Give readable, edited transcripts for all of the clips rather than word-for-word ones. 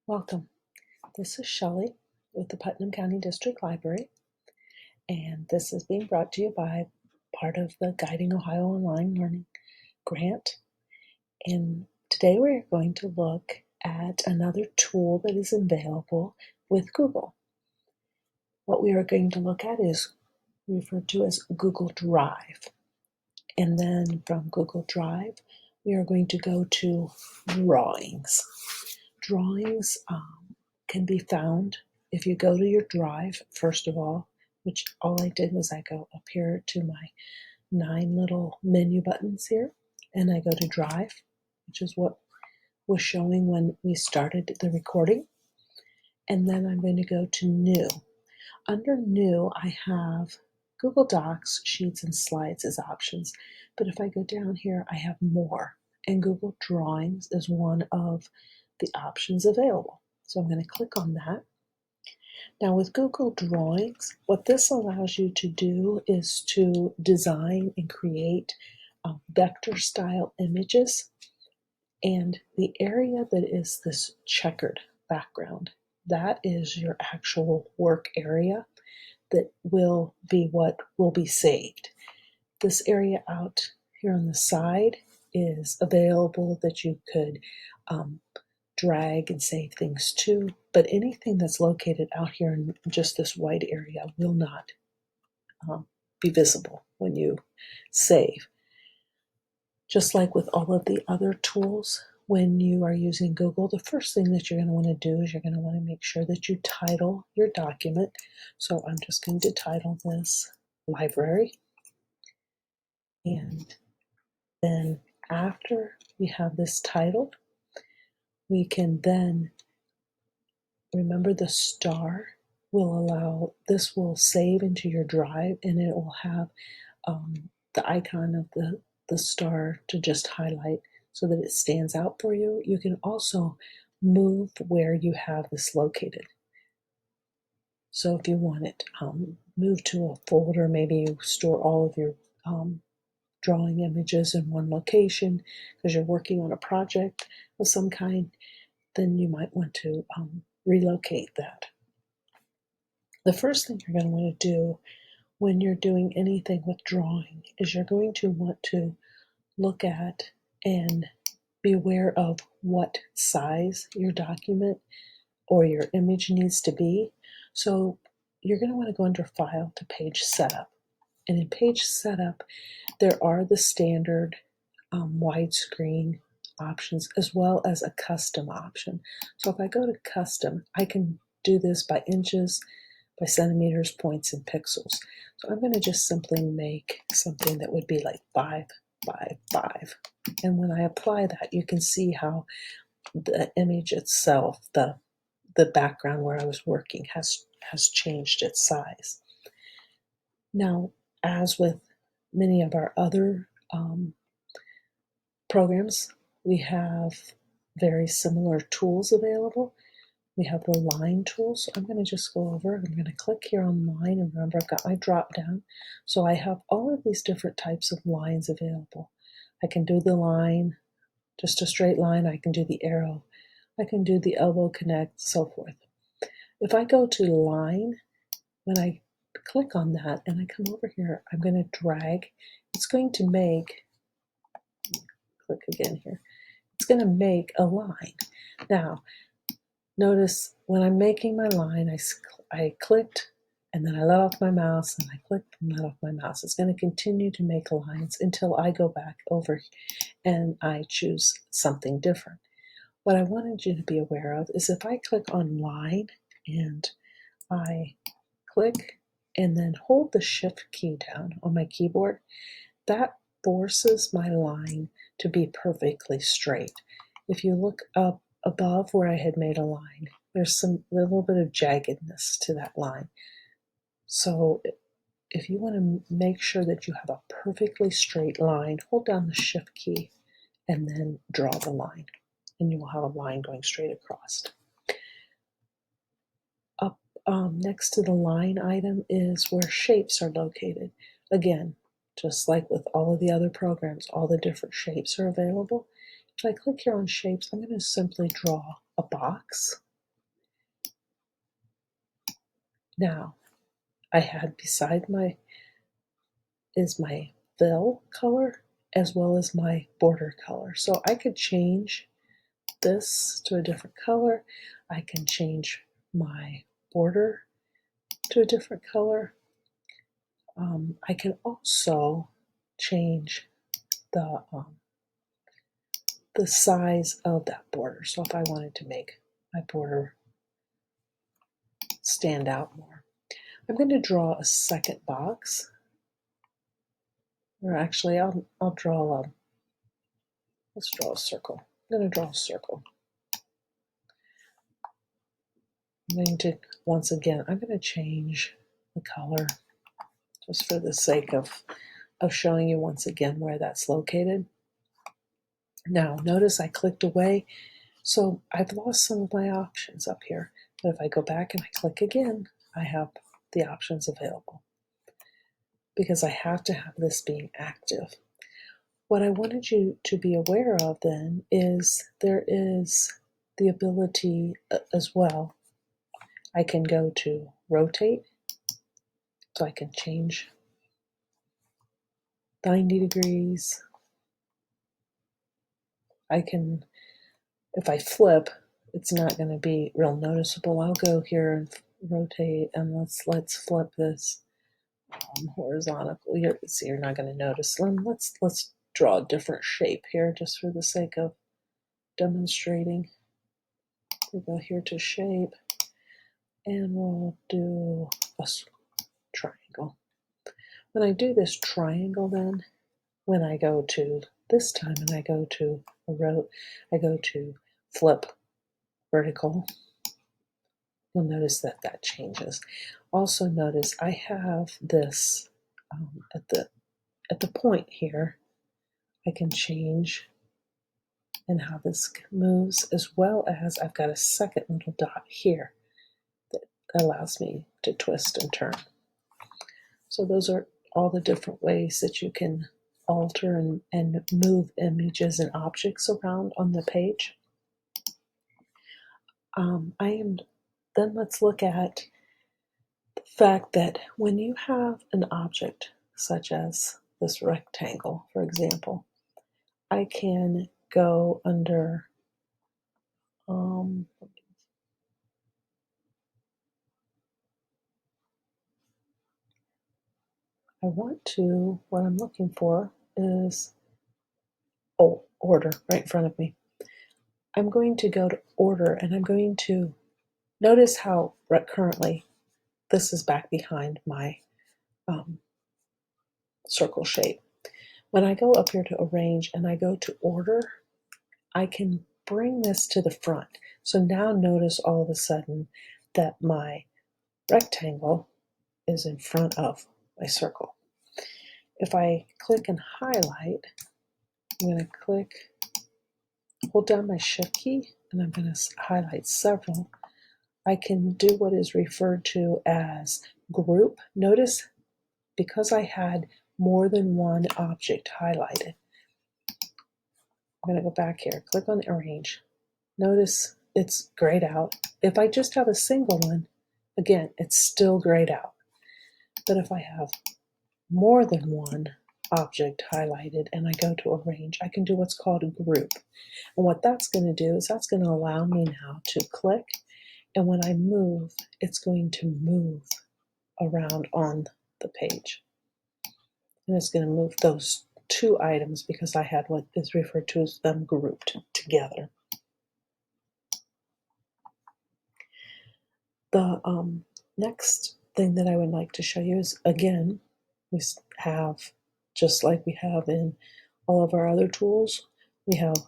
Welcome. This is Shelley with the Putnam County District Library, and this is being brought to you by part of the Guiding Ohio Online Learning grant. And today we're going to look at another tool that is available with Google. What we are going to look at is referred to as Google Drive. And then from Google Drive, we are going to go to Drawings. Drawings can be found if you go to your Drive, first of all, which all I did was I go up here to my 9 little menu buttons here, and I go to Drive, which is what was showing when we started the recording. And then I'm going to go to New. Under New, I have Google Docs, Sheets, and Slides as options. But if I go down here, I have More, and Google Drawings is one of the options available. So I'm going to click on that. Now with Google Drawings, what this allows you to do is to design and create vector style images. And the area that is this checkered background, that is your actual work area that will be what will be saved. This area out here on the side is available that you could drag and save things to, but anything that's located out here in just this white area will not be visible when you save. Just like with all of the other tools, when you are using Google, the first thing that you're going to want to do is you're going to want to make sure that you title your document. So I'm just going to title this Library. And then after we have this titled, we can then remember the star this will save into your Drive, and it will have the icon of the star to just highlight so that it stands out for you. You can also move where you have this located. So if you want it move to a folder, maybe you store all of your drawing images in one location because you're working on a project of some kind, then you might want to relocate that. The first thing you're going to want to do when you're doing anything with drawing is you're going to want to look at and be aware of what size your document or your image needs to be. So you're going to want to go under File to Page Setup. And in Page Setup, there are the standard widescreen options as well as a custom option. So if I go to custom, I can do this by inches, by centimeters, points, and pixels. So I'm going to just simply make something that would be like 5 by 5. And when I apply that, you can see how the image itself, the background where I was working has changed its size. Now, as with many of our other programs, we have very similar tools available. We have the line tool, so I'm going to just go over, I'm going to click here on line, and remember I've got my drop down, so I have all of these different types of lines available. I can do the line, just a straight line, I can do the arrow, I can do the elbow connect, so forth. If I go to line, when I click on that and I come over here, I'm going to drag, it's going to make, click again here, it's going to make a line. Now, notice when I'm making my line, I clicked and then I let off my mouse and I clicked and let off my mouse. It's going to continue to make lines until I go back over and I choose something different. What I wanted you to be aware of is if I click on line and I click and then hold the shift key down on my keyboard, that forces my line to be perfectly straight. If you look up above where I had made a line, there's a little bit of jaggedness to that line. So if you want to make sure that you have a perfectly straight line, hold down the shift key and then draw the line, and you will have a line going straight across. Up next to the line item is where shapes are located. Again, just like with all of the other programs, all the different shapes are available. If I click here on shapes, I'm going to simply draw a box. Now, I had beside my fill color as well as my border color. So I could change this to a different color. I can change my border to a different color. I can also change the size of that border. So if I wanted to make my border stand out more, I'm going to draw a second box. Or actually, I'll draw let's draw a circle. I'm going to draw a circle. I'm going to, once again, I'm going to change the color just for the sake of showing you once again where that's located. Now, notice I clicked away, so I've lost some of my options up here. But if I go back and I click again, I have the options available because I have to have this being active. What I wanted you to be aware of then is there is the ability as well. I can go to rotate, so I can change 90 degrees. I can, if I flip, it's not going to be real noticeable. I'll go here and rotate, and let's flip this horizontal. You're not going to notice. Let's draw a different shape here just for the sake of demonstrating. We go here to shape, and we'll do a triangle. When I do this triangle, then when I go to this time and I go to I go to flip vertical, you'll notice that that changes. Also notice I have this at the point here. I can change and how this moves, as well as I've got a second little dot here that allows me to twist and turn. So those are all the different ways that you can alter and move images and objects around on the page. Then let's look at the fact that when you have an object such as this rectangle, for example, I can go under what I'm looking for is, order right in front of me. I'm going to go to order, and I'm going to notice how currently this is back behind my circle shape. When I go up here to arrange and I go to order, I can bring this to the front. So now notice all of a sudden that my rectangle is in front of my circle. If I click and highlight, I'm going to hold down my shift key, and I'm going to highlight several. I can do what is referred to as group. Notice because I had more than one object highlighted. I'm going to go back here, click on arrange. Notice it's grayed out. If I just have a single one, again, it's still grayed out. But if I have more than one object highlighted and I go to arrange, I can do what's called a group. And what that's going to do is that's going to allow me now to click, and when I move, it's going to move around on the page. And it's going to move those two items because I had what is referred to as them grouped together. The next thing that I would like to show you is, again, we have, just like we have in all of our other tools, we have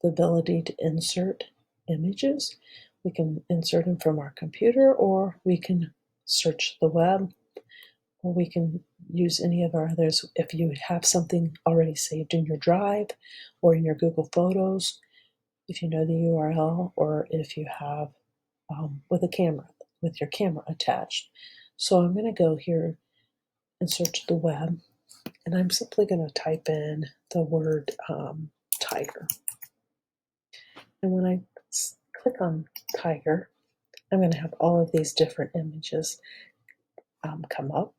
the ability to insert images. We can insert them from our computer, or we can search the web, or we can use any of our others. If you have something already saved in your Drive or in your Google Photos, if you know the URL, or if you have with your camera attached. So I'm going to go here and search the web, and I'm simply going to type in the word tiger. And when I click on tiger, I'm going to have all of these different images come up.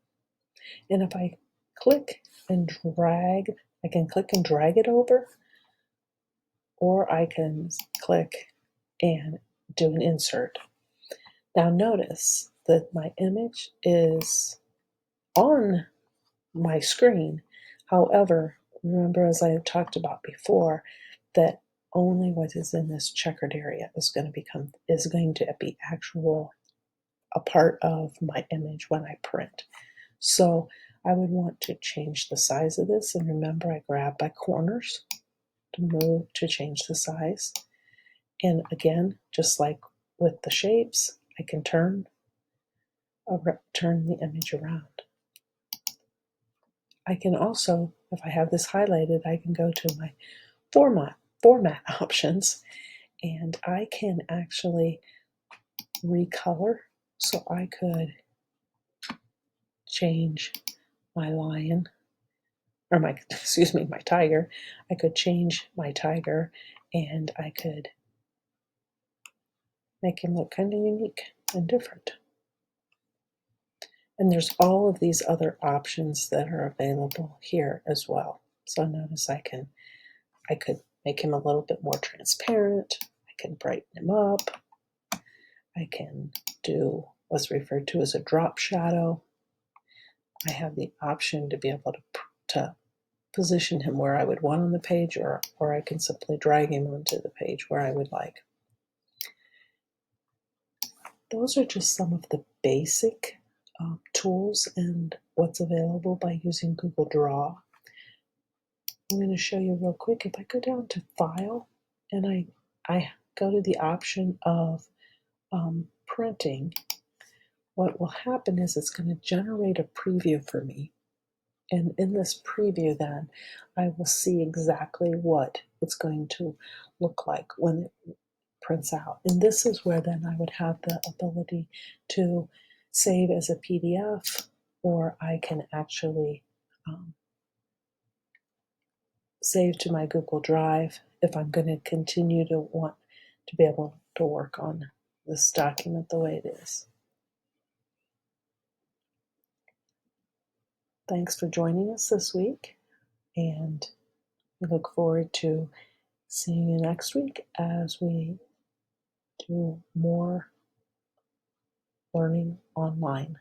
And if I click and drag, I can click and drag it over, or I can click and do an insert. Now notice that my image is on my screen. However, remember, as I have talked about before, that only what is in this checkered area is going to be actual a part of my image when I print. So I would want to change the size of this, and remember I grab by corners to move to change the size. And again, just like with the shapes, I can turn the image around. I can also, if I have this highlighted, I can go to my format options, and I can actually recolor. So I could change my lion, or my my tiger. I could change my tiger, and I could make him look kind of unique and different. And there's all of these other options that are available here as well. So notice I could make him a little bit more transparent. I can brighten him up. I can do what's referred to as a drop shadow. I have the option to be able to position him where I would want on the page, or I can simply drag him onto the page where I would like. Those are just some of the basic tools and what's available by using Google Draw. I'm going to show you real quick. If I go down to File and I go to the option of printing, what will happen is it's going to generate a preview for me. And in this preview then, I will see exactly what it's going to look like when it prints out. And this is where then I would have the ability to save as a PDF, or I can actually save to my Google Drive if I'm going to continue to want to be able to work on this document the way it is. Thanks for joining us this week, and we look forward to seeing you next week as we do more learning online.